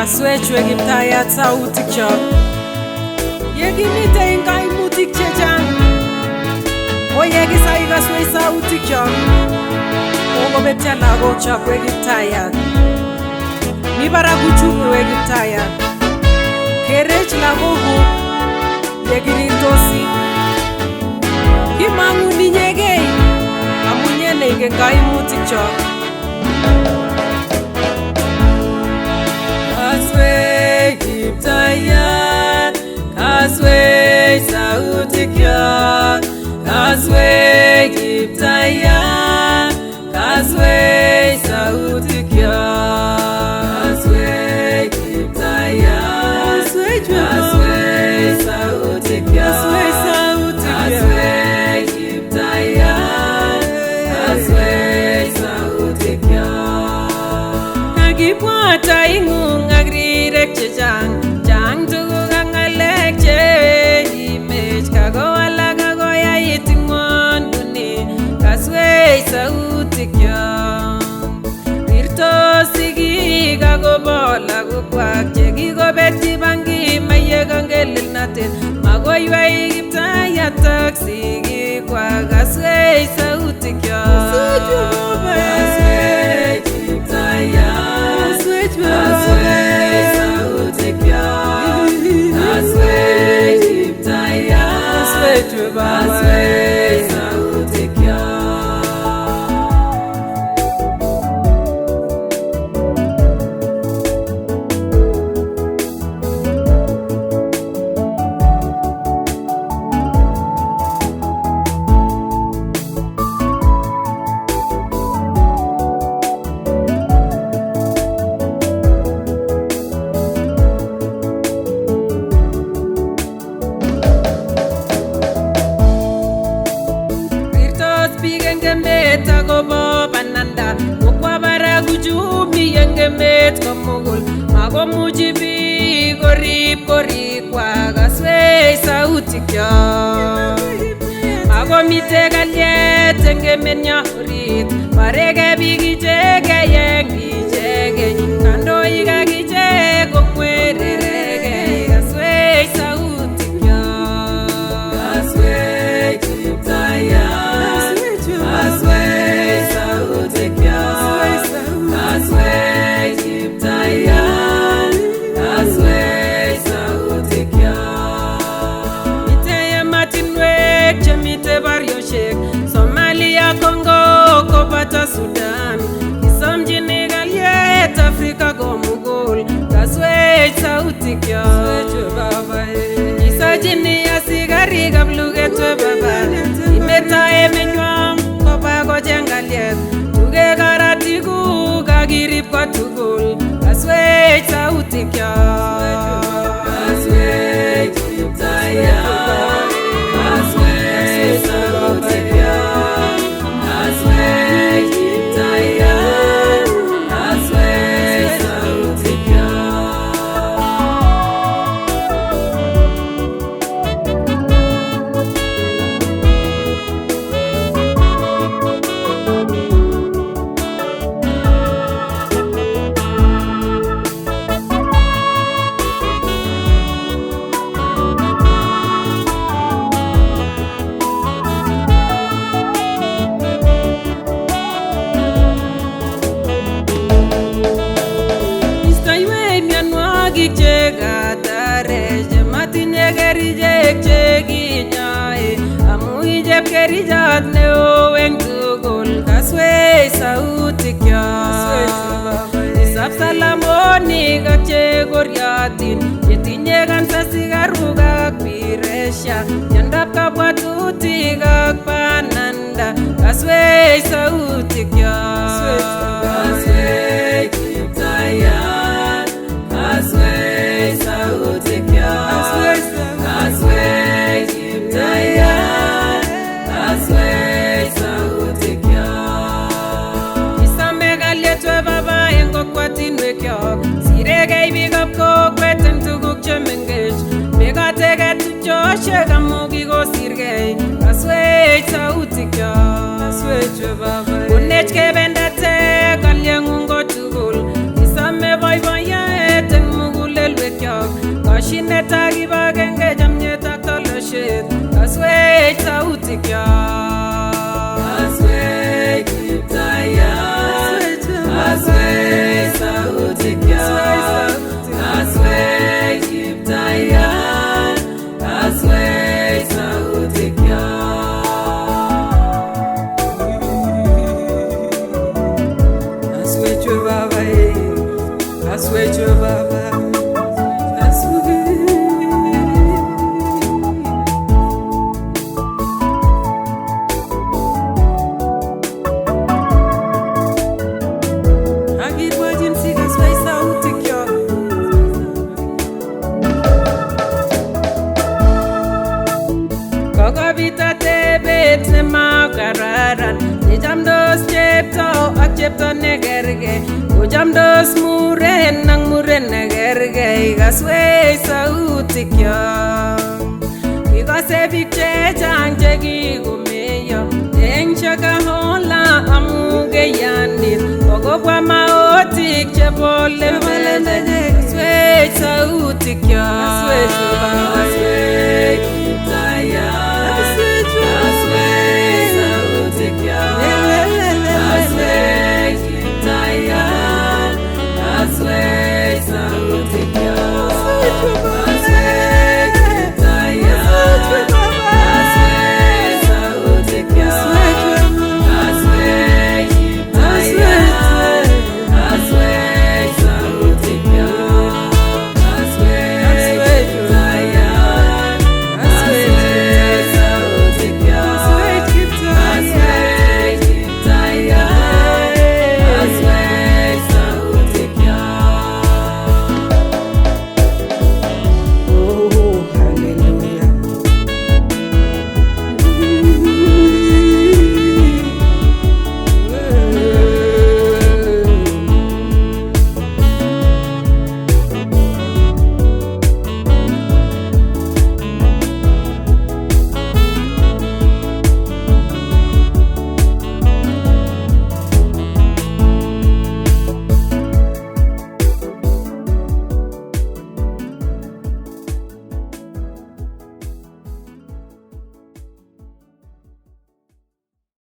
Kaswechwe Kiptayat sautikchok yekimite eng kaimutik chechang, o yekisai kaswech sautikchok kokobetyo lagokchok we Kiptayat. Mi barak uchumi we Kiptayat, kerech lagokuk yekirirtosi. Kimang'un inyegei amu inye neingen kaimutikchok. Kaswech Kiptayat, kaswech sautikchok, kaswech Kiptayat, kaswech sautikchok, kaswech Kiptayat, kaswech sautikchok, kaswech Kiptayat, kaswech sautikchok. Nakibwata ing'ung ak rirek chechang, chang tuguk ak ng'alek cheimech, kakowalak akoyait ing'wonduni. Kaswech sautikchok, rirtos sigik akobo lagokwak chekikobetyi bangi mayek ak ngelelnatet. Makoi wei Kiptayat ak sigikwak. Kaswech sautikchok, kaswech Kiptayat, kaswech sautikchok, kaswech Kiptayat, kaswech sautikchok. Biik eng emet akobo bananda, kokwa barak uchumi eng emet komugul. Makomuchi biik korib korikwak. Kaswech sautikchok, makomite kalyet eng emenyo orit. Bareke biik ichegei eng ichegei, kandoik ak ichek kokwererekei. Kaswech sautikchok, kaswech Kiptayat, kaswech sautikchok, kaswech Kiptayat, kaswech sautikchok. Mitei ematinwek chemite baryoshek, Somalia, Congo koboto Sudan. Kisomchini kalyet Afrika komugul. Kaswech sautikchok, kisochini asikarik ab luget we baba. Imeto emenywam koba kocheng kalyet, tuge karatikuk akirib kotugul. Kaswech sautikchok, kaswech Kiptayat, kaswech sautikchok, kaswech Kiptayat, kaswech sautikchok. Istoiwech mianwogik chekatarech, chematinye kerichek chekinyoe, amu ichep kerichot neo eng tugul. Kaswech sautikchok, isop salamonik ak chekoryotin, chetinye kansa, sikaruk ak piresha, miondop kabwatutik ak bananda. Kaswech sautikchok, kaswech Kiptayat, kaswech sautikchok, kaswech Kiptayat, kaswech sautikchok. Isome kalyet we baba eng kokwatinwekyok, sirekei biikab kokwet eng tuguk chemengech. Mekoteke tupchosyek amu kikosirkei. Kaswech sautikchok, kaswech we baba. Konech kebendate kalyeng'ung kotugul, isome boiboiyet eng Koshinet ak kibagenge chamyet ak tolosiet kaswech sautikyok kaswech Kiptaiyat kaswech sautikyok kaswech Kiptaiyat kaswech sautikyok kaswech baba kaswech baba Kokobit atebet nemakararan nechamdos chepto ak chepto nekergei kochamdos muren ak muren nekergei kaswech sautikyok kikose biik chechang chekikomeyo eng Shakahola amu keyanit kokobwa maotik chebole kaswech sautikyok